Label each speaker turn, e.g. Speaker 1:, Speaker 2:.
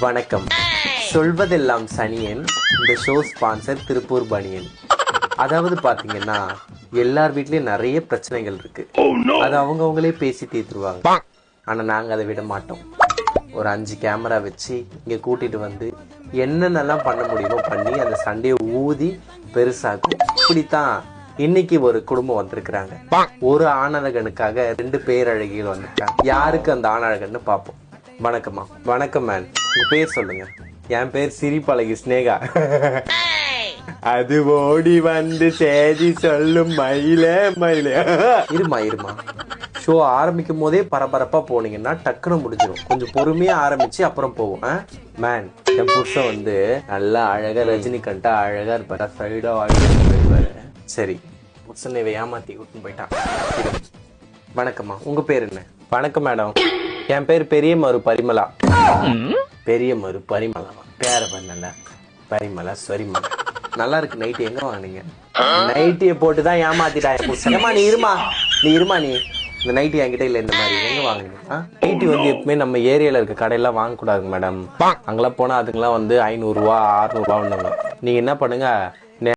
Speaker 1: வணக்கம். சொல்வதெல்லாம் சனியன். இந்த ஷோ ஸ்பான்சர் திருப்பூர் பனியன். அதாவது பாத்தீங்கன்னா எல்லார் வீட்லயும் நிறைய பிரச்சனைகள் இருக்கு. அது அவங்களே பேசி தீர்த்துருவாங்க. ஆனா நாங்க அதை விட மாட்டோம். ஒரு 5 கேமரா வச்சு இங்க கூட்டிட்டு வந்து என்னென்னலாம் பண்ண முடியுமோ பண்ணி அந்த சண்டையை ஊதி பெருசாக்கும். இப்படித்தான் இன்னைக்கு ஒரு குடும்பம் வந்திருக்கிறாங்க. ஒரு ஆணழகனுக்காக 2 பேரழகிகள் வந்திருக்காங்க. யாருக்கு அந்த ஆணழகன்னு பாப்போம். வணக்கம்மா. வணக்கம் மேன். உங்க பேர் சொல்லுங்க. என் பேர் சிரிப்பழகி ஸ்னேகா. அது ஓடி வந்து சேதி சொல்லும் மயிலே மயிலே. இருமா ஷோ ஆரம்பிக்கும் போதே பரபரப்பா போனீங்கன்னா டக்குனு முடிஞ்சிடும். கொஞ்சம் பொறுமையா ஆரம்பிச்சு அப்புறம் போவோம். மேன், என் புருஷன் வந்து நல்லா அழகா ரஜினிகாந்தா அழகா இருப்பாரு. சைடா வாழ்வாரு. சரி, புருஷனை ஏமாத்தி கூட்டின்னு போயிட்டான். வணக்கம்மா. உங்க பேர் என்ன? வணக்கம் மேடம். என் பேர் பெரியமரு பரிமளா. பெரியமரு பரிமளா பேர பண்ணல. பரிமளா சொரிமலா. நல்லா இருக்கு. நைட்டு எங்க வாங்கினீங்க? நைட்டிய போட்டுதான் ஏமாத்திட்டான். நீ இருமா நீ இந்த நைட்டி என்கிட்ட இல்ல. இந்த மாதிரி எங்க வாங்குனீங்க? நைட்டி வந்து எப்பவுமே நம்ம ஏரியால இருக்க கடையெல்லாம் வாங்க கூடாது மேடம். அங்கெல்லாம் போனா அதுக்கெல்லாம் வந்து 500 ரூபா 600 ரூபா. நீங்க என்ன பண்ணுங்க,